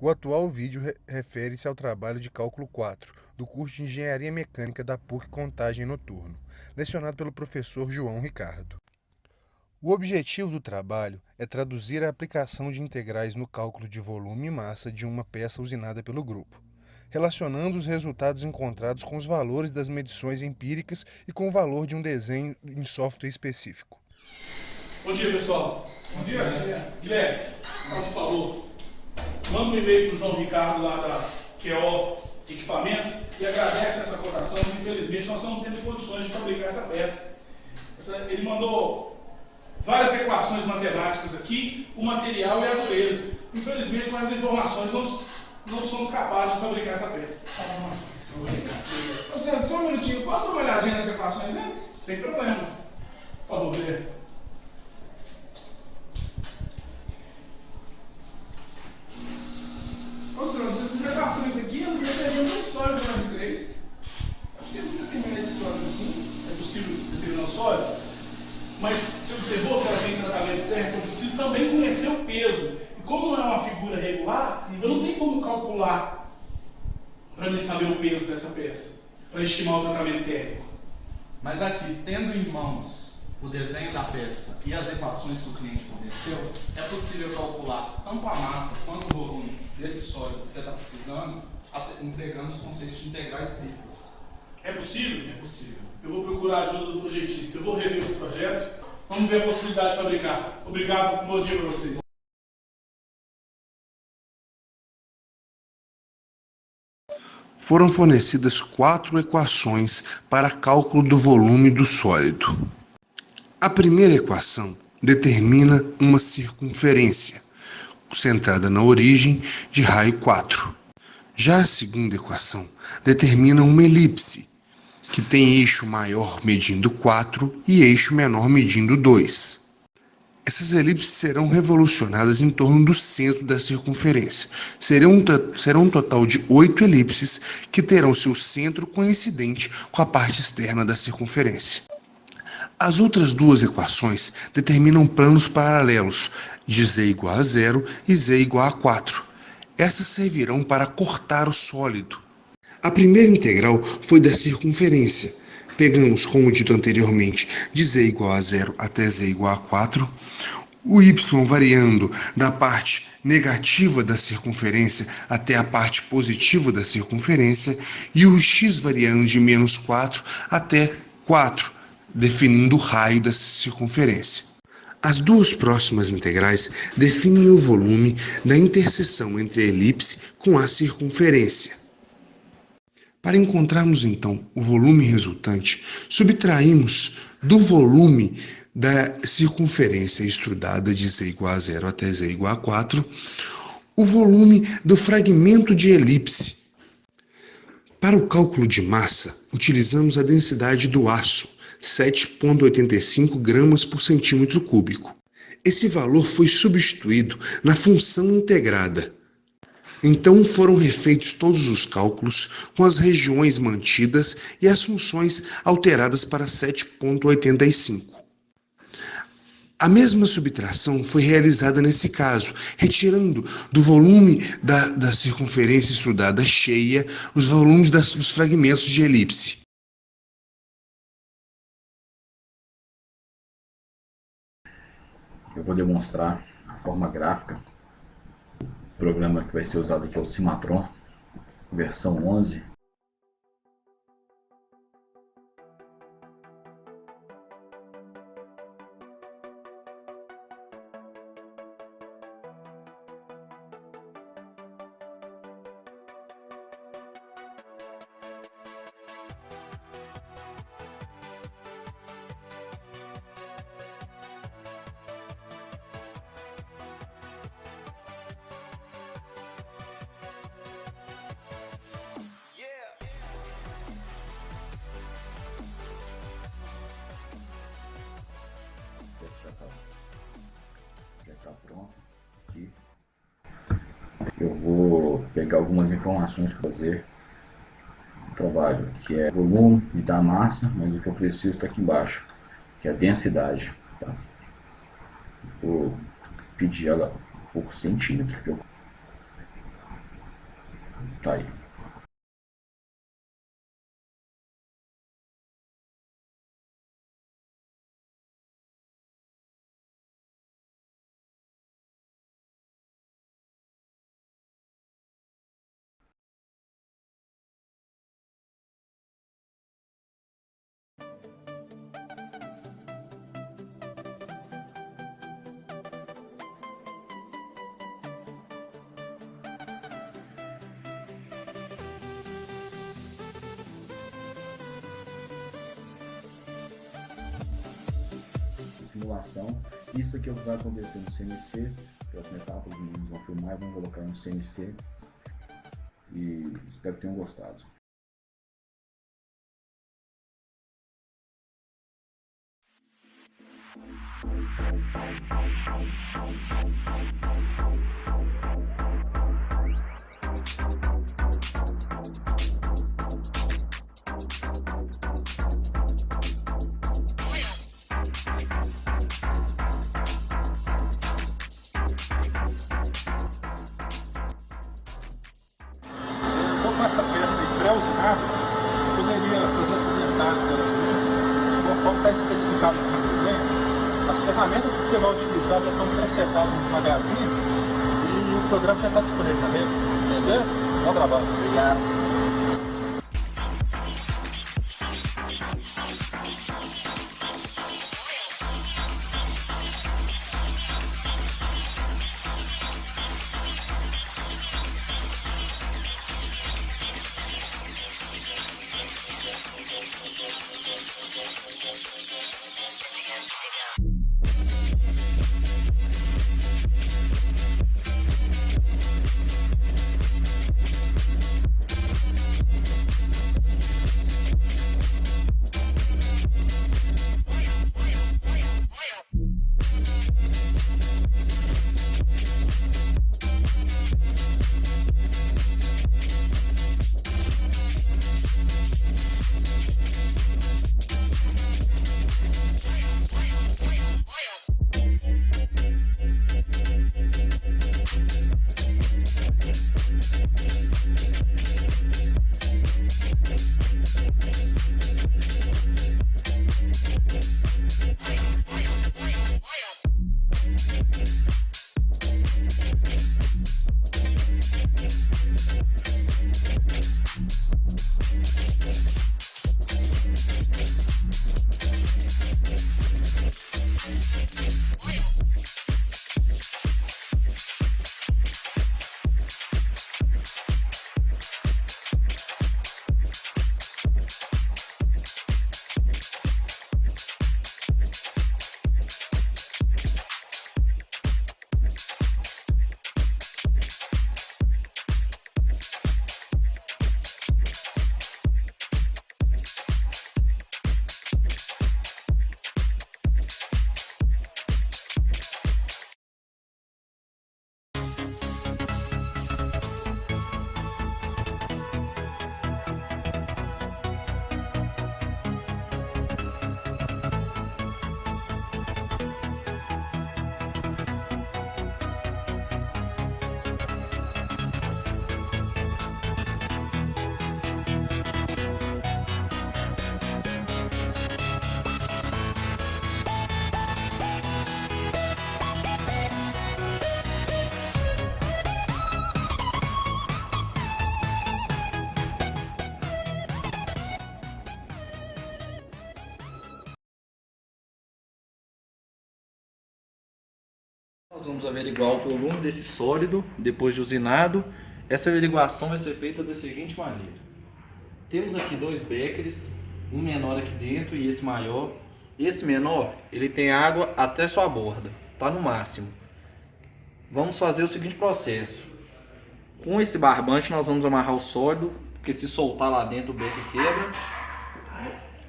O atual vídeo refere-se ao trabalho de cálculo 4, do curso de Engenharia Mecânica da PUC Contagem Noturno, lecionado pelo professor João Ricardo. O objetivo do trabalho é traduzir a aplicação de integrais no cálculo de volume e massa de uma peça usinada pelo grupo, relacionando os resultados encontrados com os valores das medições empíricas e com o valor de um desenho em software específico. Bom dia, pessoal. Bom dia. Guilherme, como falou, manda um e-mail para o João Ricardo lá da QO Equipamentos e agradece essa cotação, mas infelizmente nós não temos condições de fabricar essa peça. Ele mandou várias equações matemáticas aqui, o material e a dureza. Infelizmente, com as informações não somos capazes de fabricar essa peça. Nossa, só um minutinho, posso dar uma olhadinha nas equações antes? Sem problema. Por favor, Guilherme. Mostrando, essas equações aqui, elas representam um sólido de 3. É possível determinar esse sólido assim? É possível determinar o sólido? Mas se observou que ela tem tratamento térmico, eu preciso também conhecer o peso. E como não é uma figura regular, eu não tenho como calcular para me saber o peso dessa peça, para estimar o tratamento térmico. Mas aqui, tendo em mãos o desenho da peça e as equações que o cliente forneceu, é possível calcular tanto a massa quanto o volume desse sólido que você está precisando, empregando os conceitos de integrais triplas. É possível? É possível. Eu vou procurar a ajuda do projetista, eu vou rever esse projeto, vamos ver a possibilidade de fabricar. Obrigado, bom dia para vocês. Foram fornecidas 4 equações para cálculo do volume do sólido. A primeira equação determina uma circunferência, centrada na origem de raio 4. Já a segunda equação determina uma elipse, que tem eixo maior medindo 4 e eixo menor medindo 2. Essas elipses serão revolucionadas em torno do centro da circunferência. Serão um total de 8 elipses que terão seu centro coincidente com a parte externa da circunferência. As outras duas equações determinam planos paralelos de z igual a 0 e z igual a 4. Essas servirão para cortar o sólido. A primeira integral foi da circunferência. Pegamos, como dito anteriormente, de z igual a 0 até z igual a 4, o y variando da parte negativa da circunferência até a parte positiva da circunferência e o x variando de menos 4 até 4, definindo o raio da circunferência. As duas próximas integrais definem o volume da interseção entre a elipse com a circunferência. Para encontrarmos então o volume resultante, subtraímos do volume da circunferência estudada de z igual a 0 até z igual a 4, o volume do fragmento de elipse. Para o cálculo de massa, utilizamos a densidade do aço, 7,85 gramas por centímetro cúbico. Esse valor foi substituído na função integrada. Então foram refeitos todos os cálculos com as regiões mantidas e as funções alteradas para 7,85. A mesma subtração foi realizada nesse caso, retirando do volume da circunferência estudada cheia os volumes dos fragmentos de elipse. Eu vou demonstrar a forma gráfica. O programa que vai ser usado aqui é o Cimatron, versão 11. Já está pronto aqui. Eu vou pegar algumas informações para fazer o trabalho, que é volume e da massa, mas o que eu preciso está aqui embaixo, que é a densidade. Tá? Vou pedir ela por centímetro. tá aí. Simulação. Isso aqui é o que vai acontecer no CNC. Próxima etapa, os meninos vão filmar e vão colocar no CNC. E espero que tenham gostado. Com essa peça aí pré-usinada, poderia fazer essas entradas conforme está especificado aqui no desenho. As ferramentas que você vai utilizar já estão pré-setadas no magazine e o programa já está disponível na rede. Beleza? Bom trabalho. Obrigado. Nós vamos averiguar o volume desse sólido depois de usinado. Essa averiguação vai ser feita da seguinte maneira. Temos aqui dois beckers, um menor aqui dentro e esse maior. Esse menor, ele tem água até sua borda, tá no máximo. Vamos fazer o seguinte processo. Com esse barbante nós vamos amarrar o sólido, porque se soltar lá dentro o becker quebra.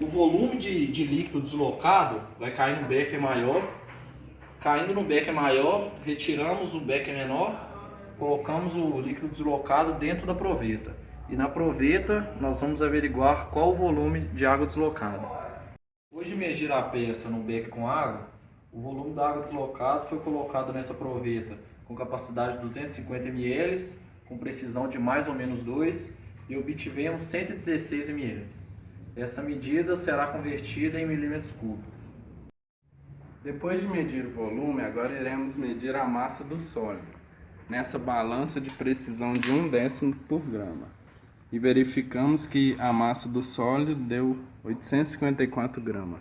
O volume de líquido deslocado vai cair no becker maior. Caindo no becker maior, retiramos o becker menor, colocamos o líquido deslocado dentro da proveta. E na proveta nós vamos averiguar qual o volume de água deslocada. Depois de imergir a peça no becker com água, o volume da água deslocada foi colocado nessa proveta com capacidade de 250 ml, com precisão de mais ou menos 2 e obtivemos 116 ml. Essa medida será convertida em milímetros cúbicos. Depois de medir o volume, agora iremos medir a massa do sólido, nessa balança de precisão de 1/10 por grama. E verificamos que a massa do sólido deu 854 gramas.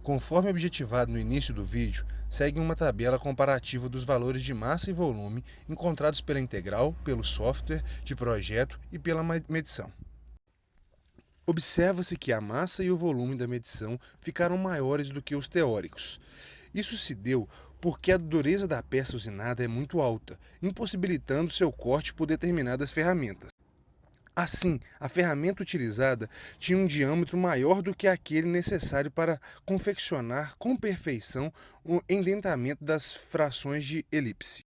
Conforme objetivado no início do vídeo, segue uma tabela comparativa dos valores de massa e volume encontrados pela integral, pelo software de projeto e pela medição. Observa-se que a massa e o volume da medição ficaram maiores do que os teóricos. Isso se deu porque a dureza da peça usinada é muito alta, impossibilitando seu corte por determinadas ferramentas. Assim, a ferramenta utilizada tinha um diâmetro maior do que aquele necessário para confeccionar com perfeição o endentamento das frações de elipse.